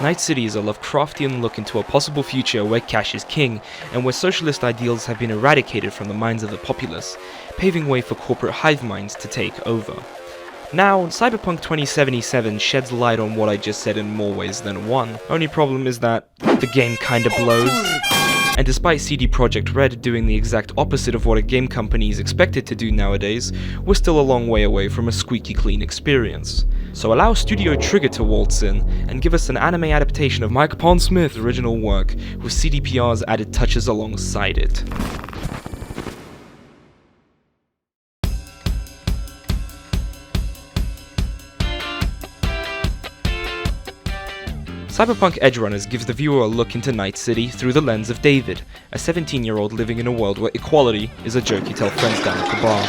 Night City is a Lovecraftian look into a possible future where cash is king, and where socialist ideals have been eradicated from the minds of the populace, paving way for corporate hive minds to take over. Now, Cyberpunk 2077 sheds light on what I just said in more ways than one. Only problem is that the game kinda blows. And despite CD Projekt Red doing the exact opposite of what a game company is expected to do nowadays, we're still a long way away from a squeaky clean experience. So allow Studio Trigger to waltz in and give us an anime adaptation of Mike Pondsmith's original work with CDPR's added touches alongside it. Cyberpunk Edgerunners gives the viewer a look into Night City through the lens of David, a 17-year-old living in a world where equality is a joke you tell friends down at the bar.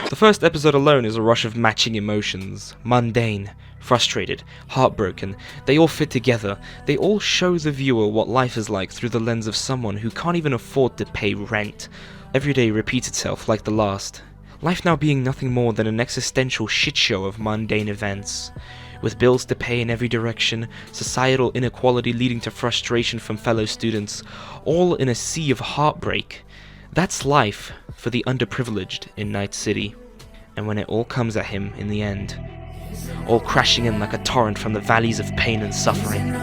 The first episode alone is a rush of matching emotions. Mundane, frustrated, heartbroken, they all fit together. They all show the viewer what life is like through the lens of someone who can't even afford to pay rent. Every day repeats itself like the last. Life now being nothing more than an existential shitshow of mundane events. With bills to pay in every direction, societal inequality leading to frustration from fellow students, all in a sea of heartbreak. That's life for the underprivileged in Night City. And when it all comes at him in the end, all crashing in like a torrent from the valleys of pain and suffering,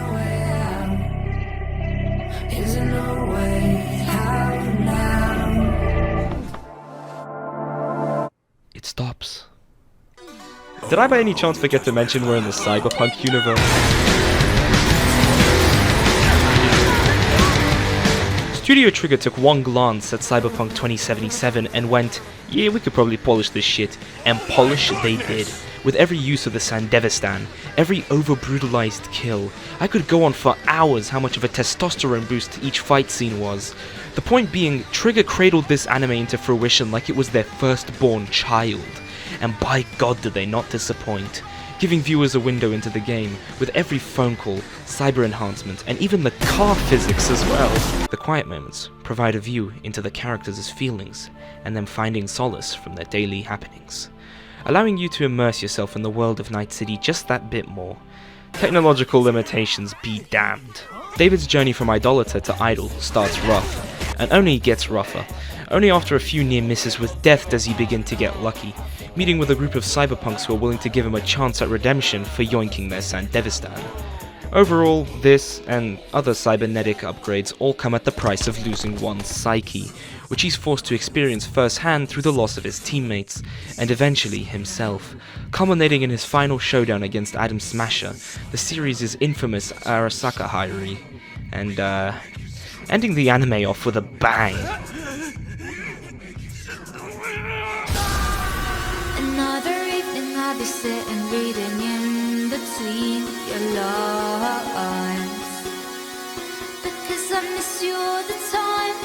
it stops. Did I by any chance forget to mention we're in the Cyberpunk universe? Studio Trigger took one glance at Cyberpunk 2077 and went, yeah, we could probably polish this shit, and polish they did. With every use of the Sandevistan, every over-brutalized kill. I could go on for hours how much of a testosterone boost each fight scene was. The point being, Trigger cradled this anime into fruition like it was their firstborn child. And by God did they not disappoint, giving viewers a window into the game, with every phone call, cyber enhancement, and even the car physics as well. The quiet moments provide a view into the characters' feelings, and them finding solace from their daily happenings, allowing you to immerse yourself in the world of Night City just that bit more. Technological limitations be damned. David's journey from idolater to idol starts rough, and only gets rougher. Only after a few near misses with death does he begin to get lucky, meeting with a group of cyberpunks who are willing to give him a chance at redemption for yoinking their Sandevistan. Overall, this and other cybernetic upgrades all come at the price of losing one's psyche, which he's forced to experience firsthand through the loss of his teammates, and eventually himself, culminating in his final showdown against Adam Smasher, the series' infamous Arasaka Hyori, and ending the anime off with a bang. Another evening I'll be sitting reading in between your lines, because I miss you all the time.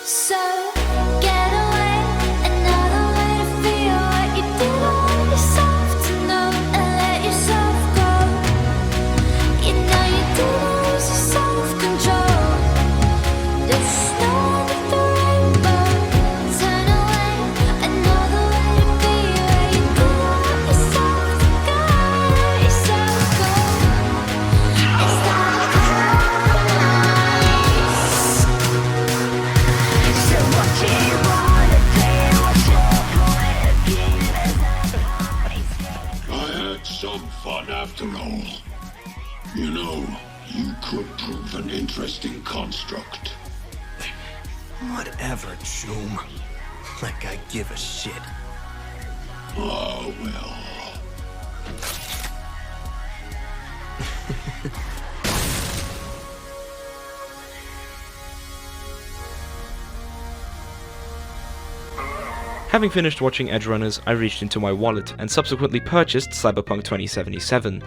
So get away, another way to feel what you did on yourself to know and let yourself go. You know you did lose your self-control. There's snow under the rainbow. Turn away, another way to be where you did let yourself go. Let yourself go. It's not I had some fun after all. You know, you could prove an interesting construct. Whatever, Choom. Like I give a shit. Oh, well. Having finished watching Edgerunners, I reached into my wallet and subsequently purchased Cyberpunk 2077.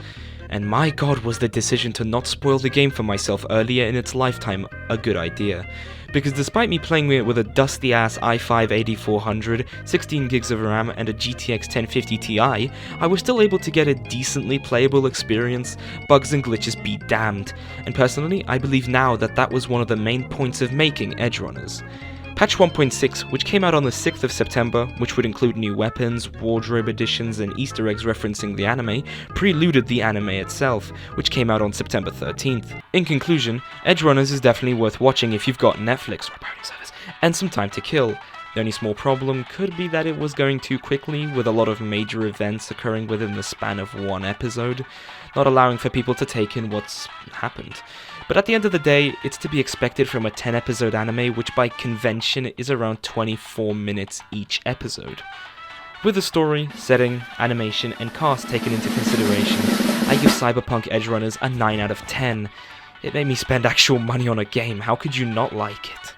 And my god, was the decision to not spoil the game for myself earlier in its lifetime a good idea. Because despite me playing it with a dusty ass i5-8400, 16 gigs of RAM and a GTX 1050 Ti, I was still able to get a decently playable experience, bugs and glitches be damned. And personally, I believe now that that was one of the main points of making Edgerunners. Patch 1.6, which came out on the 6th of September, which would include new weapons, wardrobe additions, and Easter eggs referencing the anime, preluded the anime itself, which came out on September 13th. In conclusion, Edgerunners is definitely worth watching if you've got Netflix or a pirating service, and some time to kill. The only small problem could be that it was going too quickly, with a lot of major events occurring within the span of one episode, not allowing for people to take in what's happened. But at the end of the day, it's to be expected from a 10-episode anime, which by convention is around 24 minutes each episode. With the story, setting, animation, and cast taken into consideration, I give Cyberpunk Edgerunners a 9 out of 10. It made me spend actual money on a game, how could you not like it?